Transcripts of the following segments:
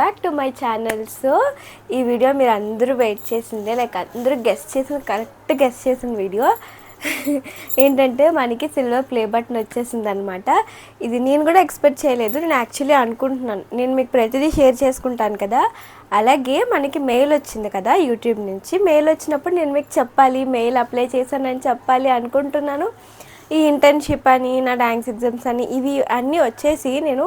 Back to my channel. So ఈ video మీరు అందరూ వెయిట్ చేసిందే, లైక్ అందరూ కరెక్ట్ గెస్ట్ చేసిన వీడియో ఏంటంటే మనకి సిల్వర్ ప్లే బటన్ వచ్చేసింది అనమాట. ఇది నేను కూడా ఎక్స్పెక్ట్ చేయలేదు. నేను యాక్చువల్లీ అనుకుంటున్నాను, నేను మీకు ప్రతిదీ షేర్ చేసుకుంటాను కదా, అలాగే మనకి మెయిల్ వచ్చింది కదా యూట్యూబ్ నుంచి. మెయిల్ వచ్చినప్పుడు నేను మీకు చెప్పాలి, మెయిల్ అప్లై చేశానని చెప్పాలి అనుకుంటున్నాను. ఈ ఇంటర్న్షిప్ అని, నా డాన్స్ ఎగ్జామ్స్ అని, ఇవి అన్నీ వచ్చేసి నేను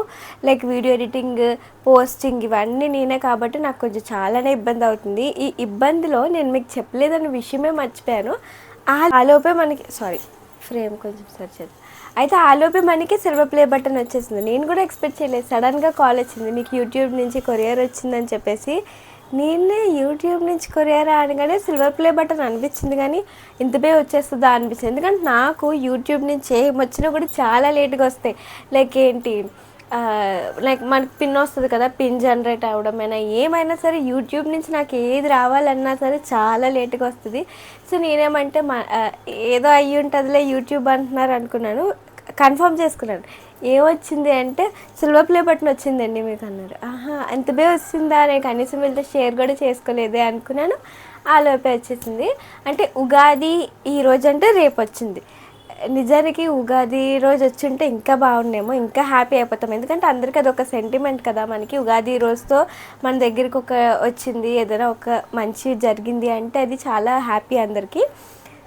లైక్ వీడియో ఎడిటింగ్, పోస్టింగ్ ఇవన్నీ నేనే కాబట్టి నాకు కొంచెం చాలానే ఇబ్బంది అవుతుంది. ఈ ఇబ్బందిలో నేను మీకు చెప్పలేదన్న విషయమే మర్చిపోయాను. ఆలోపే మనకి ఫ్రేమ్ కొంచెం సర్చ్ చేద్దాం. అయితే ఆలోపే మనకి సిల్వర్ ప్లే బటన్ వచ్చేసింది. నేను కూడా ఎక్స్పెక్ట్ చేయలేదు. సడన్గా కాల్ వచ్చింది, మీకు యూట్యూబ్ నుంచి కొరియర్ వచ్చిందని చెప్పేసి. నేనే యూట్యూబ్ నుంచి కొరియర్ అనగానే సిల్వర్ ప్లే బటన్ అనిపించింది, కానీ ఇంతపే వచ్చేస్తుందా అనిపించింది. ఎందుకంటే నాకు యూట్యూబ్ నుంచి ఏం వచ్చినా కూడా చాలా లేట్గా వస్తాయి. లైక్ ఏంటి, లైక్ మనకి పిన్ వస్తుంది కదా, పిన్ జనరేట్ అవ్వడమైనా ఏమైనా సరే యూట్యూబ్ నుంచి నాకు ఏది రావాలన్నా సరే చాలా లేట్గా వస్తుంది. సో నేనేమంటే ఏదో అయ్యి ఉంటుందిలే యూట్యూబ్ అంటున్నారు అనుకున్నాను. కన్ఫర్మ్ చేసుకున్నాను. ఏమొచ్చింది అంటే సిల్వర్ ప్లే బటన్ వచ్చిందండి మీకు అన్నారు. అంతబే వచ్చిందా, నేను కనీసం వీళ్ళతో షేర్ కూడా చేసుకోలేదే అనుకున్నాను. ఆలోపే వచ్చేసింది. అంటే ఉగాది ఈరోజు అంటే రేపు వచ్చింది. నిజానికి ఉగాది రోజు వచ్చుంటే ఇంకా బాగుండేమో, ఇంకా హ్యాపీ అయిపోతాం. ఎందుకంటే అందరికీ అది ఒక సెంటిమెంట్ కదా. మనకి ఉగాది రోజుతో మన దగ్గరికి వచ్చింది, ఏదైనా ఒక మంచి జరిగింది అంటే అది చాలా హ్యాపీ అందరికీ.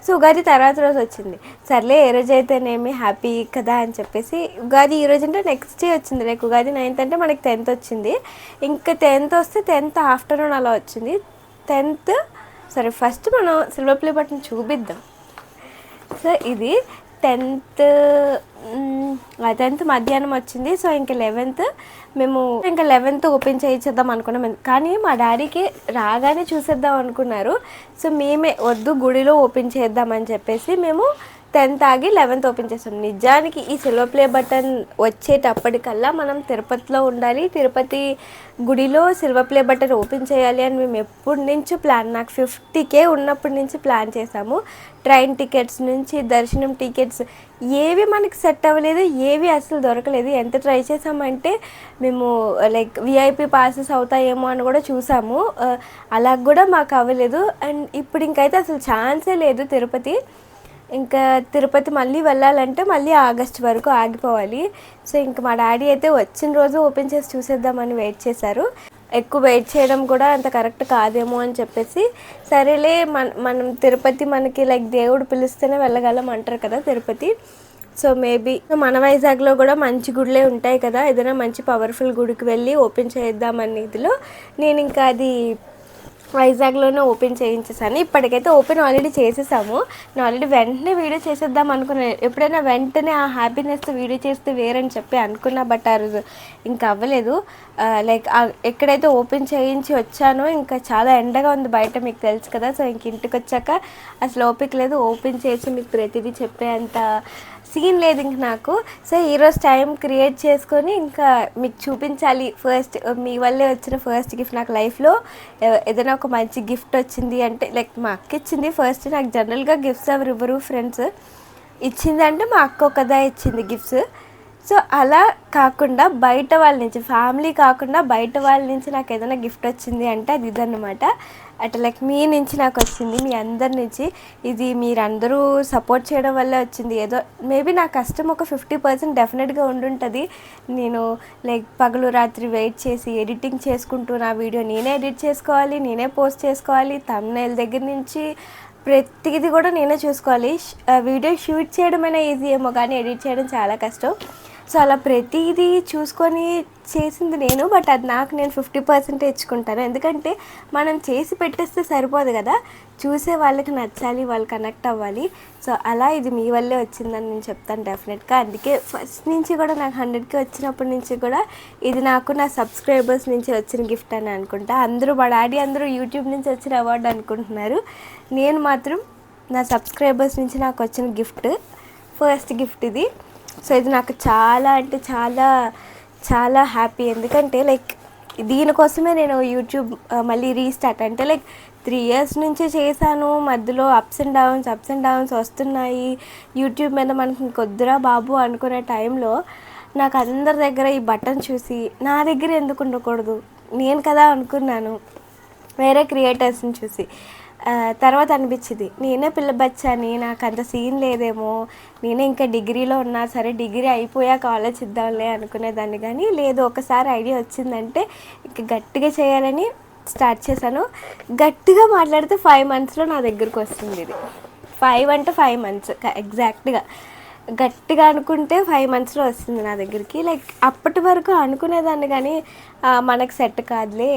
సో ఉగాది తర్వాత రోజు వచ్చింది. సర్లే ఏ రోజు అయితేనేమి హ్యాపీ కదా అని చెప్పేసి, ఉగాది ఈ రోజు అంటే నెక్స్ట్ డే వచ్చింది. లైక్ ఉగాది 9th అంటే మనకి 10th వచ్చింది. ఇంకా 10th వస్తే 10th ఆఫ్టర్నూన్ అలా వచ్చింది. ఫస్ట్ మనం సిల్వర్ ప్లే బటన్ చూపిద్దాం. సో ఇది 10th మధ్యాహ్నం వచ్చింది. సో ఇంకా 11th ఓపెన్ చేయించేద్దాం అనుకున్నాం. కానీ మా డాడీకి రాగానే చూసేద్దాం అనుకున్నారు. సో మేమే వద్దు, గుడిలో ఓపెన్ చేద్దామని చెప్పేసి మేము 10th ఆగి 11th ఓపెన్ చేస్తాం. నిజానికి ఈ సిల్వర్ ప్లే బటన్ వచ్చేటప్పటికల్లా మనం తిరుపతిలో ఉండాలి. తిరుపతి గుడిలో సిల్వర్ ప్లే బటన్ ఓపెన్ చేయాలి అని మేము ఎప్పటి నుంచో ప్లాన్, నాకు 50K ఉన్నప్పటి నుంచి ప్లాన్ చేసాము. ట్రైన్ టికెట్స్ నుంచి దర్శనం టికెట్స్ ఏవి మనకి సెట్ అవ్వలేదు, ఏవి అసలు దొరకలేదు. ఎంత ట్రై చేసామంటే మేము లైక్ విఐపి పాసెస్ అవుతాయేమో అని కూడా చూసాము, అలా కూడా మాకు అవ్వలేదు. అండ్ ఇప్పుడు ఇంకైతే అసలు ఛాన్సే లేదు తిరుపతి. ఇంకా తిరుపతి మళ్ళీ వెళ్ళాలంటే మళ్ళీ ఆగస్ట్ వరకు ఆగిపోవాలి. సో ఇంకా మా డాడీ అయితే వచ్చిన రోజు ఓపెన్ చేసి చూసేద్దామని వెయిట్ చేశారు. ఎక్కువ వెయిట్ చేయడం కూడా అంత కరెక్ట్ కాదేమో అని చెప్పేసి, సరేలే మనం తిరుపతి మనకి లైక్ దేవుడు పిలిస్తేనే వెళ్ళగలం అంటారు కదా తిరుపతి. సో మేబీ మన వైజాగ్లో కూడా మంచి గుడులే ఉంటాయి కదా, ఏదైనా మంచి పవర్ఫుల్ గుడికి వెళ్ళి ఓపెన్ చేద్దామని ఇదిలో నేను ఇంకా అది వైజాగ్లోనే ఓపెన్ చేయించేసాను. ఇప్పటికైతే ఓపెన్ ఆల్రెడీ చేసేసాము. నేను ఆల్రెడీ వెంటనే వీడియో చేసేద్దాం అనుకున్నాను. ఎప్పుడైనా వెంటనే ఆ హ్యాపీనెస్ వీడియో చేస్తే వేరని చెప్పి అనుకున్నా, బట్ ఆ రోజు ఇంకా అవ్వలేదు. లైక్ ఎక్కడైతే ఓపెన్ చేయించి వచ్చానో ఇంకా చాలా ఎండగా ఉంది బయట, మీకు తెలుసు కదా. సో ఇంక ఇంటికి వచ్చాక అసలు ఓపిక లేదు ఓపెన్ చేసి మీకు ప్రతిదీ చెప్పేంత సీన్ లేదు ఇంక నాకు. సో ఈరోజు టైం క్రియేట్ చేసుకొని ఇంకా మీకు చూపించాలి. ఫస్ట్ మీ వల్లే వచ్చిన ఫస్ట్ గిఫ్ట్ నాకు లైఫ్లో. ఏదైనా ఒక మంచి గిఫ్ట్ వచ్చింది అంటే లైక్ మా అక్క ఇచ్చింది ఫస్ట్. నాకు జనరల్గా గిఫ్ట్స్ ఎవరు ఇవ్వరు, ఫ్రెండ్స్ ఇచ్చిందంటే మా అక్క ఒకదా ఇచ్చింది గిఫ్ట్స్. సో అలా కాకుండా బయట వాళ్ళ నుంచి, ఫ్యామిలీ కాకుండా బయట వాళ్ళ నుంచి నాకు ఏదైనా గిఫ్ట్ వచ్చింది అంటే అది ఇదన్నమాట. అట్లా లైక్ మీ నుంచి నాకు వచ్చింది, మీ అందరి నుంచి. ఇది మీరందరూ సపోర్ట్ చేయడం వల్ల వచ్చింది. ఏదో మేబీ నా కష్టం ఒక 50% డెఫినెట్గా ఉండుంటుంది. నేను లైక్ పగలు రాత్రి వెయిట్ చేసి ఎడిటింగ్ చేసుకుంటూ నా వీడియో నేనే ఎడిట్ చేసుకోవాలి, నేనే పోస్ట్ చేసుకోవాలి, థంబ్నెయిల్ దగ్గర నుంచి ప్రతిదీ కూడా నేనే చూసుకోవాలి. వీడియో షూట్ చేయడమైనా ఈజీ ఏమో, కానీ ఎడిట్ చేయడం చాలా కష్టం. సో అలా ప్రతిదీ చూసుకొని చేసింది నేను, బట్ అది నాకు నేను 50% ఇచ్చుకుంటాను. ఎందుకంటే మనం చేసి పెట్టేస్తే సరిపోదు కదా, చూసే వాళ్ళకి నచ్చాలి, వాళ్ళు కనెక్ట్ అవ్వాలి. సో అలా ఇది మీ వల్లే వచ్చిందని నేను చెప్తాను డెఫినెట్గా. అందుకే ఫస్ట్ నుంచి కూడా నాకు 100K వచ్చినప్పటి నుంచి కూడా ఇది నాకు నా సబ్స్క్రైబర్స్ నుంచి వచ్చిన గిఫ్ట్ అని అనుకుంటా. మా డాడీ అందరూ యూట్యూబ్ నుంచి వచ్చిన అవార్డు అనుకుంటున్నారు. నేను మాత్రం నా సబ్స్క్రైబర్స్ నుంచి నాకు వచ్చిన గిఫ్ట్, ఫస్ట్ గిఫ్ట్ ఇది. సో ఇది నాకు చాలా అంటే చాలా చాలా హ్యాపీ. ఎందుకంటే లైక్ దీనికోసమే నేను యూట్యూబ్ మళ్ళీ రీస్టార్ట్, అంటే లైక్ 3 years నుంచి చేశాను. మధ్యలో అప్స్ అండ్ డౌన్స్ వస్తున్నాయి. యూట్యూబ్ మీద మనకి ఇంకొద్దురా బాబు అనుకునే టైంలో నాకు అందరి దగ్గర ఈ బటన్ చూసి నా దగ్గర ఎందుకు ఉండకూడదు, నేను కదా అనుకున్నాను వేరే క్రియేటర్స్ని చూసి. తర్వాత అనిపించింది నేనే పిల్ల బచ్చాని, నాకు అంత సీన్ లేదేమో, నేనే ఇంకా డిగ్రీలో ఉన్నా, సరే డిగ్రీ అయిపోయాక ఆలోచిద్దాంలే అనుకునేదాన్ని. కానీ లేదు, ఒకసారి ఐడియా వచ్చిందంటే ఇంక గట్టిగా చేయాలని స్టార్ట్ చేశాను. గట్టిగా మాట్లాడితే 5 monthsలో నా దగ్గరకు వస్తుంది ఇది. 5 అంటే 5 months ఎగ్జాక్ట్గా. గట్టిగా అనుకుంటే 5 monthsలో వస్తుంది నా దగ్గరికి. లైక్ అప్పటి వరకు అనుకునేదాన్ని కానీ మనకు సెట్ కాదులే,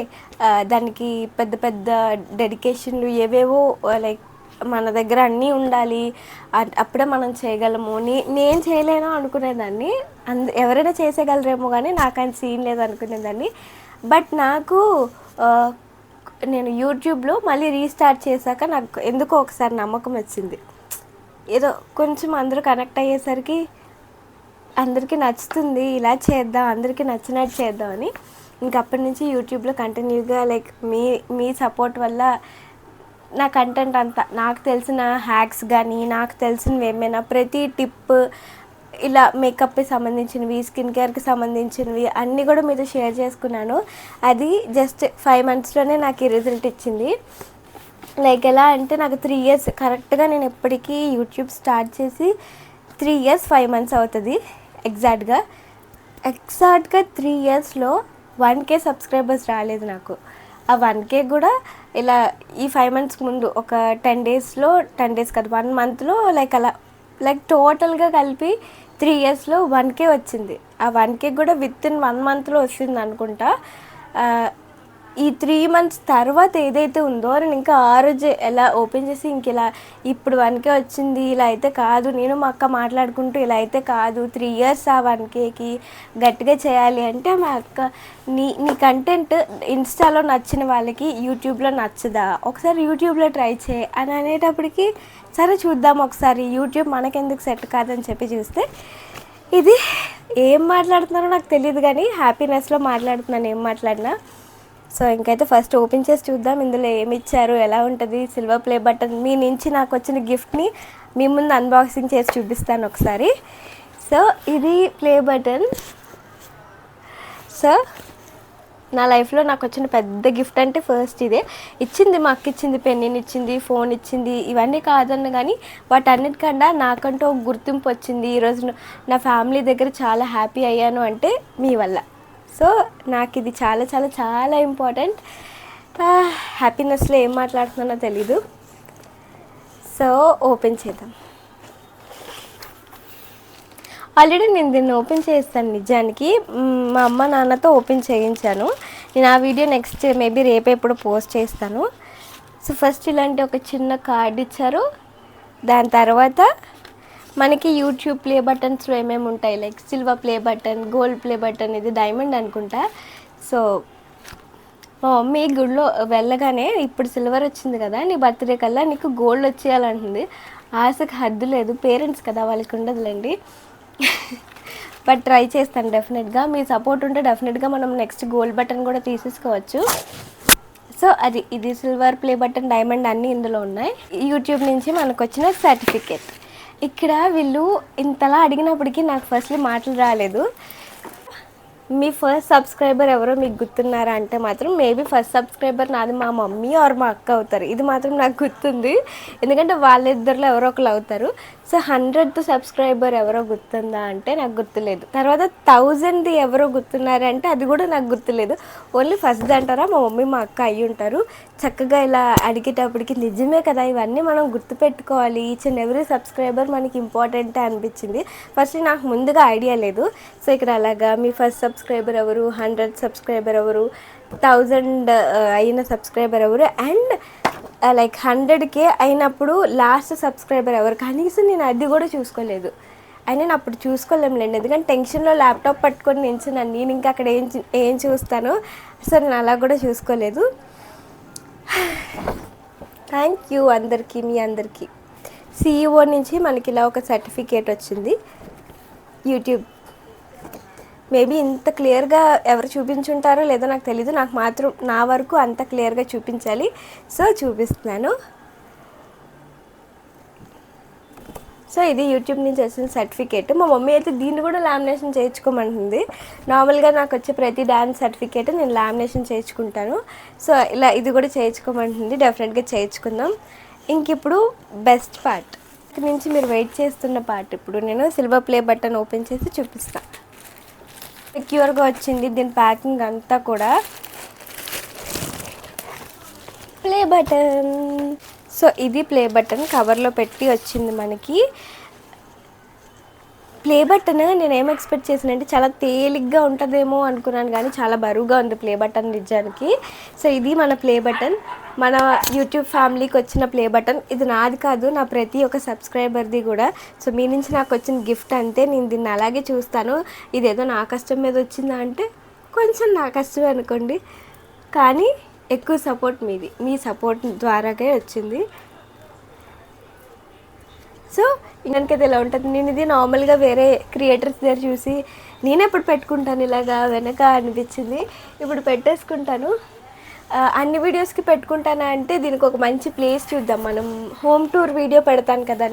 దానికి పెద్ద పెద్ద డెడికేషన్లు ఏవేవో, లైక్ మన దగ్గర అన్నీ ఉండాలి, అప్పుడే మనం చేయగలము, నేను చేయలేను అనుకునేదాన్ని. ఎవరైనా చేసేయగలరేమో కానీ నాకు అంత సీన్ లేదు అనుకునేదాన్ని. బట్ నాకు నేను యూట్యూబ్లో మళ్ళీ రీస్టార్ట్ చేశాక నాకు ఎందుకో ఒకసారి నమ్మకం వచ్చింది. ఏదో కొంచెం అందరూ కనెక్ట్ అయ్యేసరికి అందరికీ నచ్చుతుంది, ఇలా చేద్దాం, అందరికీ నచ్చినట్టు చేద్దామని ఇంకప్పటి నుంచి యూట్యూబ్లో కంటిన్యూగా లైక్ మీ సపోర్ట్ వల్ల నా కంటెంట్ అంతా, నాకు తెలిసిన హ్యాక్స్ కానీ, నాకు తెలిసినవి ఏమైనా ప్రతి టిప్, ఇలా మేకప్కి సంబంధించినవి, స్కిన్ కేర్కి సంబంధించినవి అన్నీ కూడా మీతో షేర్ చేసుకున్నాను. అది జస్ట్ 5 monthsలోనే నాకు ఈ రిజల్ట్ ఇచ్చింది. లైక్ ఎలా అంటే నాకు 3 years కరెక్ట్గా, నేను ఎప్పటికీ యూట్యూబ్ స్టార్ట్ చేసి 3 years 5 months అవుతుంది ఎగ్జాక్ట్గా 3 yearsలో 1K సబ్స్క్రైబర్స్ రాలేదు నాకు. ఆ 1K కూడా ఇలా ఈ 5 months ముందు ఒక 10 days కాదు 1 monthలో లైక్ అలా, లైక్ టోటల్గా కలిపి 3 yearsలో 1K వచ్చింది. ఆ 1K కూడా వితిన్ 1 monthలో వస్తుంది అనుకుంటా. ఈ 3 months తర్వాత ఏదైతే ఉందో, నేను ఇంకా ఆ రోజు ఎలా ఓపెన్ చేసి ఇంక ఇలా ఇప్పుడు 1K వచ్చింది, ఇలా అయితే కాదు, నేను మా అక్క మాట్లాడుకుంటూ ఇలా అయితే కాదు, 3 years ఆ 1Kకి గట్టిగా చేయాలి అంటే, మా అక్క నీ కంటెంట్ ఇన్స్టాలో నచ్చిన వాళ్ళకి యూట్యూబ్లో నచ్చదా, ఒకసారి యూట్యూబ్లో ట్రై చేయి అని అనేటప్పటికి సరే చూద్దాం ఒకసారి, యూట్యూబ్ మనకెందుకు సెట్ కాదని చెప్పి చూస్తే ఇది ఏం మాట్లాడుతున్నారో నాకు తెలియదు కానీ హ్యాపీనెస్లో మాట్లాడుతున్నాను ఏం మాట్లాడినా. సో ఇంకైతే ఫస్ట్ ఓపెన్ చేసి చూద్దాం ఇందులో ఏమి ఇచ్చారు, ఎలా ఉంటుంది. సిల్వర్ ప్లే బటన్ మీ నుంచి నాకు వచ్చిన గిఫ్ట్ని మీ ముందు అన్బాక్సింగ్ చేసి చూపిస్తాను ఒకసారి. సో ఇది ప్లే బటన్. సో నా లైఫ్లో నాకు వచ్చిన పెద్ద గిఫ్ట్ అంటే ఫస్ట్ ఇదే. ఇచ్చింది మా అక్క ఇచ్చింది, పెన్నుని ఇచ్చింది, ఫోన్ ఇచ్చింది, ఇవన్నీ కాదన్న కానీ వాటన్నిటికన్నా నాకంటూ ఒక గుర్తింపు వచ్చింది. ఈరోజు నా ఫ్యామిలీ దగ్గర చాలా హ్యాపీ అయ్యాను అంటే మీ వల్ల. సో నాకు ఇది చాలా చాలా చాలా ఇంపార్టెంట్. హ్యాపీనెస్లో ఏం మాట్లాడుతున్నానో తెలీదు. సో ఓపెన్ చేద్దాం. ఆల్రెడీ నేను దీన్ని ఓపెన్ చేస్తాను నిజానికి, మా అమ్మ నాన్నతో ఓపెన్ చేయించాను. నేను ఆ వీడియో నెక్స్ట్ మేబీ రేపే ఎప్పుడు పోస్ట్ చేస్తాను. సో ఫస్ట్ ఇలాంటి ఒక చిన్న కార్డ్ ఇచ్చారు. దాని తర్వాత మనకి యూట్యూబ్ ప్లే బటన్స్లో ఏమేమి ఉంటాయి, like silver play button, gold play button, ఇది డైమండ్ అనుకుంటా. సో మా మమ్మీ గుడిలో వెళ్ళగానే ఇప్పుడు సిల్వర్ వచ్చింది కదా, నీ బర్త్డే కల్లా నీకు గోల్డ్ వచ్చేయాలంటుంది. ఆశకు హద్దు లేదు, పేరెంట్స్ కదా వాళ్ళకి ఉండదులేండి. బట్ ట్రై చేస్తాను డెఫినెట్గా. మీ సపోర్ట్ ఉంటే డెఫినెట్గా మనం నెక్స్ట్ గోల్డ్ బటన్ కూడా తీసేసుకోవచ్చు. సో ఇది సిల్వర్ ప్లే బటన్, డైమండ్ అన్నీ ఇందులో ఉన్నాయి. యూట్యూబ్ నుంచి మనకు వచ్చిన సర్టిఫికేట్. ఇక్కడ వీళ్ళు ఇంతలా అడిగినప్పటికీ నాకు ఫస్ట్లీ మాటలు రాలేదు. మీ ఫస్ట్ సబ్స్క్రైబర్ ఎవరో మీకు గుర్తున్నారా అంటే మాత్రం మేబీ ఫస్ట్ సబ్స్క్రైబర్ నాది మా మమ్మీ ఆర్ మా అక్క అవుతారు. ఇది మాత్రం నాకు గుర్తుంది, ఎందుకంటే వాళ్ళిద్దరిలో ఎవరో ఒకరు అవుతారు. సో 100th సబ్స్క్రైబర్ ఎవరో గుర్తుందా అంటే నాకు గుర్తులేదు. తర్వాత 1000ది ఎవరో గుర్తున్నారంటే అది కూడా నాకు గుర్తులేదు. ఓన్లీ ఫస్ట్ అంటారా మా మమ్మీ మా అక్క అయ్యి ఉంటారు. చక్కగా ఇలా అడిగేటప్పటికి నిజమే కదా, ఇవన్నీ మనం గుర్తుపెట్టుకోవాలి, ఈచ్ అండ్ ఎవ్రీ సబ్స్క్రైబర్ మనకి ఇంపార్టెంటే అనిపించింది. ఫస్ట్ నాకు ముందుగా ఐడియా లేదు. సో ఇక్కడ అలాగా మీ ఫస్ట్ సబ్స్క్రైబర్ ఎవరు, 100 సబ్స్క్రైబర్ ఎవరు, 1000 అయిన సబ్స్క్రైబర్ ఎవరు, అండ్ లైక్ 100K అయినప్పుడు లాస్ట్ సబ్స్క్రైబర్ ఎవరు, కనీసం నేను అది కూడా చూసుకోలేదు. అయినా నేను అప్పుడు చూసుకోలేములేండి, ఎందుకంటే టెన్షన్లో ల్యాప్టాప్ పట్టుకొని నించున్నాను. నేను ఇంకా అక్కడ ఏం చూస్తాను. సో నేను అలా కూడా చూసుకోలేదు. థ్యాంక్ యూ అందరికీ, మీ అందరికీ. CEO నుంచి మనకి ఇలా ఒక సర్టిఫికేట్ వచ్చింది. యూట్యూబ్ మేబీ ఇంత క్లియర్గా ఎవరు చూపించుంటారో లేదో నాకు తెలీదు, నాకు మాత్రం నా వరకు అంత క్లియర్గా చూపించాలి. సో చూపిస్తున్నాను. సో ఇది యూట్యూబ్ నుంచి వచ్చిన సర్టిఫికేట్. మా మమ్మీ అయితే దీన్ని కూడా లామినేషన్ చేయించుకోమంటుంది. నార్మల్గా నాకు వచ్చే ప్రతి డాన్స్ సర్టిఫికేట్ నేను లామినేషన్ చేయించుకుంటాను. సో ఇలా ఇది కూడా చేయించుకోమంటుంది. డెఫినెట్గా చేయించుకుందాం. ఇంక ఇప్పుడు బెస్ట్ పార్ట్ ఇక్కడ నుంచి మీరు వెయిట్ చేస్తున్న పార్ట్. ఇప్పుడు నేను సిల్వర్ ప్లే బటన్ ఓపెన్ చేసి చూపిస్తాను. సెక్యూర్గా వచ్చింది దీని ప్యాకింగ్ అంతా కూడా. Play button. సో ఇది ప్లే బటన్ కవర్లో పెట్టి వచ్చింది మనకి. ప్లే బటన్ నేను ఏం ఎక్స్పెక్ట్ చేసానంటే చాలా తేలిగ్గా ఉంటుందేమో అనుకున్నాను, కానీ చాలా బరువుగా ఉంది ప్లే బటన్ నిజానికి. సో ఇది మన ప్లే బటన్, మన యూట్యూబ్ ఫ్యామిలీకి వచ్చిన ప్లే బటన్. ఇది నాది కాదు, నా ప్రతి ఒక్క సబ్స్క్రైబర్ది కూడా. సో మీ నుంచి నాకు వచ్చిన గిఫ్ట్ అంతే. నేను దీన్ని అలాగే చూస్తాను. ఇదేదో నా కష్టం మీద వచ్చిందా అంటే కొంచెం నా కష్టమే అనుకోండి, కానీ ఎక్కువ సపోర్ట్ మీది, మీ సపోర్ట్ ద్వారాగే వచ్చింది. సో ఇంకైతే ఇలా ఉంటుంది. నేను ఇది నార్మల్గా వేరే క్రియేటర్స్ దగ్గర చూసి నేను ఎప్పుడు పెట్టుకుంటాను ఇలాగా వెనక అనిపించింది. ఇప్పుడు పెట్టేసుకుంటాను. అన్ని వీడియోస్కి పెట్టుకుంటానా అంటే దీనికి ఒక మంచి ప్లేస్ చూద్దాం. మనం హోమ్ టూర్ వీడియో పెడతాను కదా,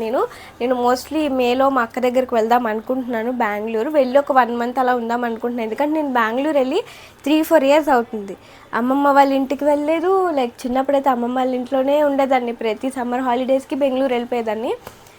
నేను మోస్ట్లీ మేలో మా అక్క దగ్గరికి వెళ్దాం అనుకుంటున్నాను. బెంగళూరు వెళ్ళి ఒక 1 మంత్ అలా ఉందాం అనుకుంటున్నాను. ఎందుకంటే నేను బెంగళూరు వెళ్ళి 3-4 ఇయర్స్ అవుతుంది. అమ్మమ్మ వాళ్ళ ఇంటికి వెళ్ళలేదు. లైక్ చిన్నప్పుడైతే అమ్మమ్మ వాళ్ళ ఇంట్లోనే ఉండేదాన్ని. ప్రతి సమ్మర్ హాలిడేస్కి బెంగళూరు వెళ్ళిపోయేదాన్ని.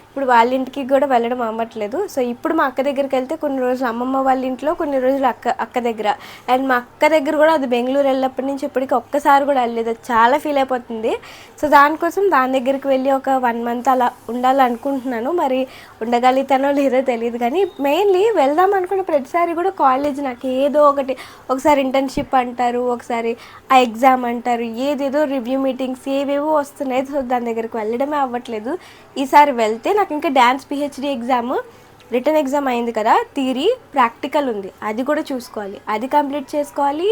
ఇప్పుడు వాళ్ళ ఇంటికి కూడా వెళ్ళడం అవ్వట్లేదు. సో ఇప్పుడు మా అక్క దగ్గరికి వెళ్తే కొన్ని రోజులు అమ్మమ్మ వాళ్ళ ఇంట్లో, కొన్ని రోజులు అక్క దగ్గర. అండ్ మా అక్క దగ్గర కూడా అది బెంగళూరు వెళ్ళినప్పటి నుంచి ఇప్పటికి ఒక్కసారి కూడా వెళ్ళలేదు. అది చాలా ఫీల్ అయిపోతుంది. సో దానికోసం దాని దగ్గరికి వెళ్ళి ఒక 1 మంత్ అలా ఉండాలనుకుంటున్నాను. మరి ఉండగలుగుతానో లేదో తెలియదు, కానీ మెయిన్లీ వెళ్దాం అనుకున్న ప్రతిసారి కూడా కాలేజ్ నాకు ఏదో ఒకసారి ఇంటర్న్షిప్ అంటారు, ఒకసారి ఆ ఎగ్జామ్ అంటారు, ఏదేదో రివ్యూ మీటింగ్స్ ఏవేవో వస్తున్నాయి. సో దాని దగ్గరికి వెళ్ళడమే అవ్వట్లేదు. ఈసారి వెళ్తే నాకు ఇంకా dance PhD exam, return exam అయింది కదా, థియరీ ప్రాక్టికల్ ఉంది, అది కూడా చూసుకోవాలి, అది కంప్లీట్ చేసుకోవాలి.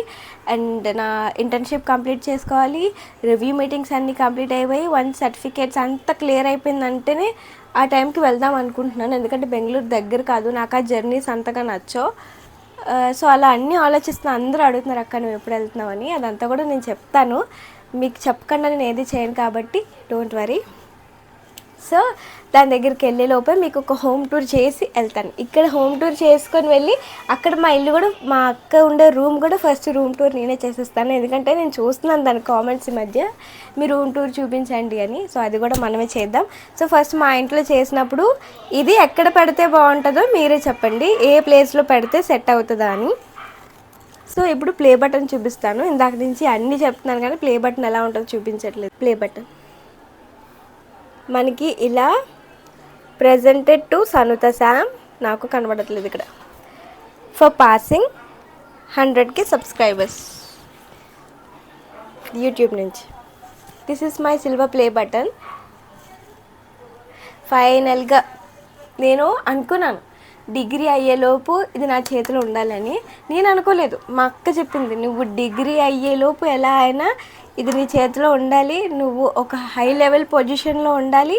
అండ్ నా ఇంటర్న్షిప్ కంప్లీట్ చేసుకోవాలి. రివ్యూ మీటింగ్స్ అన్నీ కంప్లీట్ అయిపోయి 1 సర్టిఫికేట్స్ అంతా క్లియర్ అయిపోయిందంటేనే ఆ టైంకి వెళ్దాం అనుకుంటున్నాను. ఎందుకంటే బెంగళూరు దగ్గర కాదు, నాకు ఆ జర్నీస్ అంతగా నచ్చో. సో అలా అన్నీ ఆలోచిస్తున్నా. అందరూ అడుగుతున్నారు అక్క నువ్వు ఎప్పుడు వెళ్తున్నావని. అదంతా కూడా నేను చెప్తాను, మీకు చెప్పకుండా నేను ఏది చేయను కాబట్టి డోంట్ వరీ. సో దాని దగ్గరికి వెళ్ళే లోపే మీకు ఒక హోమ్ టూర్ చేసి వెళ్తాను. ఇక్కడ హోమ్ టూర్ చేసుకొని వెళ్ళి అక్కడ మా ఇల్లు కూడా, మా అక్క ఉండే రూమ్ కూడా ఫస్ట్ రూమ్ టూర్ నేనే చేసేస్తాను. ఎందుకంటే నేను చూస్తున్నాను దాని కామెంట్స్ ఈ మధ్య, మీ రూమ్ టూర్ చూపించండి అని. సో అది కూడా మనమే చేద్దాం. సో ఫస్ట్ మా ఇంట్లో చేసినప్పుడు ఇది ఎక్కడ పెడితే బాగుంటుందో మీరే చెప్పండి, ఏ ప్లేస్లో పెడితే సెట్ అవుతుందా అని. సో ఇప్పుడు ప్లే బటన్ చూపిస్తాను. ఇందాక నుంచి అన్నీ చెప్తున్నాను కానీ ప్లే బటన్ ఎలా ఉంటుందో చూపించట్లేదు. ప్లే బటన్ మనకి ఇలా ప్రెజెంటెడ్ టు సనుత శామ్, నాకు కనబడట్లేదు ఇక్కడ, for passing 100K subscribers YouTube నుంచి. This is my silver play button. ఫైనల్గా నేను అనుకున్నాను డిగ్రీ అయ్యేలోపు ఇది నా చేతిలో ఉండాలని. నేను అనుకోలేదు, మా అక్క చెప్పింది నువ్వు డిగ్రీ అయ్యేలోపు ఎలా అయినా ఇది నీ చేతిలో ఉండాలి, నువ్వు ఒక హై లెవెల్ పొజిషన్లో ఉండాలి,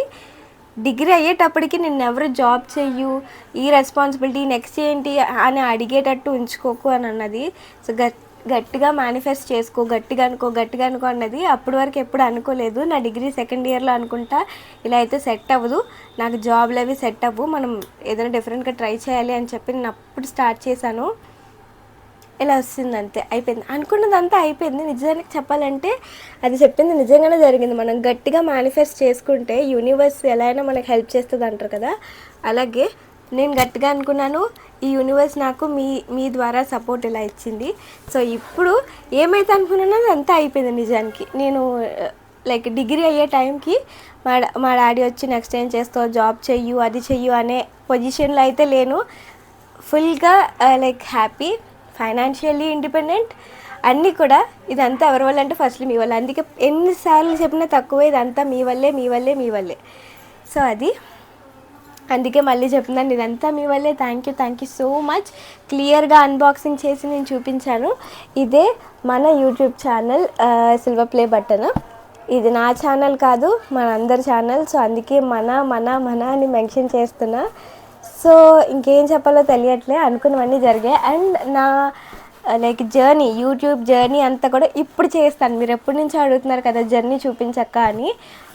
డిగ్రీ అయ్యేటప్పటికి నిన్ను ఎవరు జాబ్ చెయ్యు, ఈ రెస్పాన్సిబిలిటీ నెక్స్ట్ ఏంటి అని అడిగేటట్టు ఉంచుకోకు అని అన్నది. సో గట్టిగా మేనిఫెస్ట్ చేసుకో, గట్టిగా అనుకో అన్నది. అప్పటి వరకు ఎప్పుడు అనుకోలేదు. నా డిగ్రీ 2nd ఇయర్లో అనుకుంటా ఇలా అయితే సెట్ అవ్వదు, నాకు జాబ్లు అవి సెట్ అవ్వు, మనం ఏదైనా డిఫరెంట్గా ట్రై చేయాలి అని చెప్పి నేను అప్పుడు స్టార్ట్ చేశాను. ఇలా వస్తుంది అంతే, అయిపోయింది. అనుకున్నదంతా అయిపోయింది. నిజానికి చెప్పాలంటే అది చెప్పింది నిజంగానే జరిగింది. మనం గట్టిగా మేనిఫెస్ట్ చేసుకుంటే యూనివర్స్ ఎలా అయినా మనకు హెల్ప్ చేస్తుంది అంటారు కదా, అలాగే నేను గట్టిగా అనుకున్నాను. ఈ యూనివర్స్ నాకు మీ ద్వారా సపోర్ట్ ఇలా ఇచ్చింది. సో ఇప్పుడు ఏమైతే అనుకున్నానో అదంతా అయిపోయింది. నిజానికి నేను లైక్ డిగ్రీ అయ్యే టైంకి మా డాడీ వచ్చి నెక్స్ట్ ఏం చేస్తావు, జాబ్ చెయ్యు, అది చెయ్యు అనే పొజిషన్లో అయితే లేను. ఫుల్గా లైక్ హ్యాపీ, ఫైనాన్షియల్లీ ఇండిపెండెంట్, అన్నీ కూడా. ఇదంతా ఎవరి వల్ల అంటే ఫస్ట్లీ మీ వల్ల. అందుకే ఎన్నిసార్లు చెప్పినా తక్కువే, ఇదంతా మీ వల్లే. సో అది అందుకే మళ్ళీ చెప్తున్నాను, ఇదంతా మీ వల్లే. Thank you so much. క్లియర్గా అన్బాక్సింగ్ చేసి నేను చూపించాను. ఇదే మన YouTube channel silver play button. ఇది నా ఛానల్ కాదు, మన అందరి ఛానల్. సో అందుకే మన అని మెన్షన్ చేస్తున్నా. సో ఇంకేం చెప్పాలో తెలియట్లే, అనుకున్నవన్నీ జరిగాయి. అండ్ నా లైక్ జర్నీ, యూట్యూబ్ జర్నీ అంతా కూడా ఇప్పుడు చేస్తాను. మీరు ఎప్పటి నుంచో అడుగుతున్నారు కదా జర్నీ చూపించక్క అని.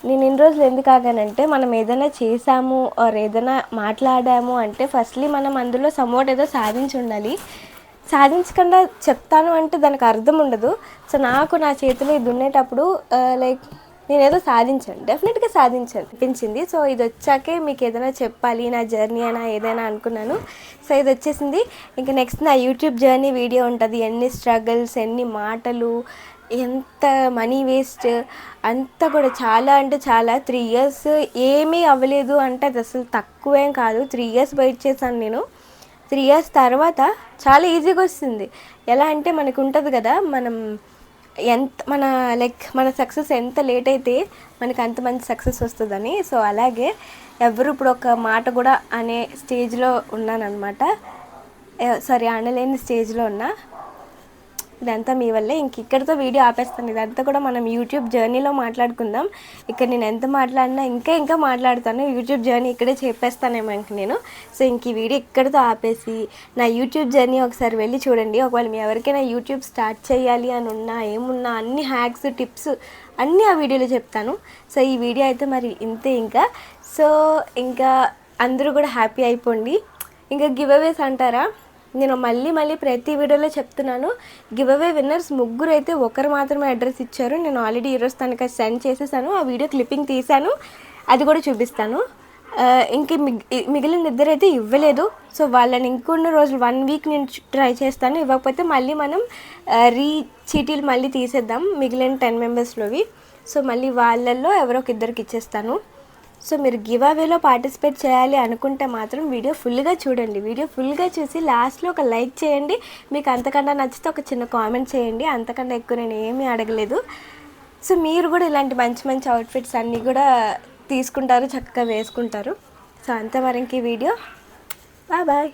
నేను ఇన్ని రోజులు ఎందుకు ఆగానంటే, మనం ఏదైనా చేసాము ఆర్ ఏదైనా మాట్లాడాము అంటే ఫస్ట్లీ మనం అందులో సమ్వాట్ ఏదో సాధించి ఉండాలి. సాధించకుండా చెప్తాను అంటే దానికి అర్థం ఉండదు. సో నాకు నా చేతిలో ఇది ఉండేటప్పుడు లైక్ నేనేదో సాధించాను, డెఫినెట్గా సాధించాను అనిపించింది. సో ఇది వచ్చాకే మీకు ఏదైనా చెప్పాలి, నా జర్నీ అయినా ఏదైనా అనుకున్నాను. సో ఇది వచ్చేసింది. ఇంకా నెక్స్ట్ నా యూట్యూబ్ జర్నీ వీడియో ఉంటుంది. ఎన్ని స్ట్రగుల్స్, ఎన్ని మాటలు, ఎంత మనీ వేస్ట్ అంతా కూడా చాలా అంటే చాలా. 3 years ఏమీ అవ్వలేదు అంటే అది అసలు తక్కువేం కాదు. 3 years వెయిట్ చేశాను నేను. 3 years తర్వాత చాలా ఈజీగా వస్తుంది. ఎలా అంటే మనకు ఉంటుంది కదా, మనం ఎంత మన సక్సెస్ ఎంత లేట్ అయితే మనకు అంత మంచి సక్సెస్ వస్తుందని. సో అలాగే ఎవరు ఇప్పుడు ఒక మాట కూడా అనే స్టేజ్లో ఉన్నానన్నమాట. సారీ, అనలేని స్టేజ్లో ఉన్నా. ఇదంతా మీ వల్లే. ఇంక ఇక్కడితో వీడియో ఆపేస్తాను. ఇదంతా కూడా మనం యూట్యూబ్ జర్నీలో మాట్లాడుకుందాం. ఇక్కడ నేను ఎంత మాట్లాడినా ఇంకా మాట్లాడతాను. యూట్యూబ్ జర్నీ ఇక్కడే చెప్పేస్తానేమో ఇంక నేను. సో ఇంక ఈ వీడియో ఇక్కడితో ఆపేసి నా యూట్యూబ్ జర్నీ ఒకసారి వెళ్ళి చూడండి. ఒకవేళ మీ ఎవరికైనా యూట్యూబ్ స్టార్ట్ చేయాలి అని ఉన్నా, ఏమున్నా అన్ని హ్యాక్స్, టిప్స్ అన్నీ ఆ వీడియోలో చెప్తాను. సో ఈ వీడియో అయితే మరి ఇంతే ఇంకా. సో ఇంకా అందరూ కూడా హ్యాపీ అయిపోండి. ఇంకా గివ్ అవేస్ అంటారా, నేను మళ్ళీ ప్రతి వీడియోలో చెప్తున్నాను. గివ్ అవే విన్నర్స్ 3 అయితే ఒకరు మాత్రమే అడ్రస్ ఇచ్చారు. నేను ఆల్రెడీ ఈరోజు తనకి సెండ్ చేసేసాను. ఆ వీడియో క్లిప్పింగ్ తీశాను, అది కూడా చూపిస్తాను. ఇంక మిగిలిన 2 అయితే ఇవ్వలేదు. సో వాళ్ళని ఇంకొన్ని రోజులు 1 week నేను ట్రై చేస్తాను. ఇవ్వకపోతే మళ్ళీ మనం చీటీలు మళ్ళీ తీసేద్దాం మిగిలిన 10 members. సో మళ్ళీ వాళ్ళల్లో ఎవరో ఒక 2కి ఇచ్చేస్తాను. సో మీరు గివ్ అవేలో పార్టిసిపేట్ చేయాలి అనుకుంటే మాత్రం వీడియో ఫుల్గా చూడండి. వీడియో ఫుల్గా చూసి లాస్ట్లో ఒక లైక్ చేయండి. మీకు అంతకన్నా నచ్చితే ఒక చిన్న కామెంట్ చేయండి. అంతకన్నా ఎక్కువ నేను ఏమీ అడగలేదు. సో మీరు కూడా ఇలాంటి మంచి అవుట్ఫిట్స్ అన్నీ కూడా తీసుకుంటారు, చక్కగా వేసుకుంటారు. సో అంతే మరి ఇంక ఈ వీడియో. బాయ్.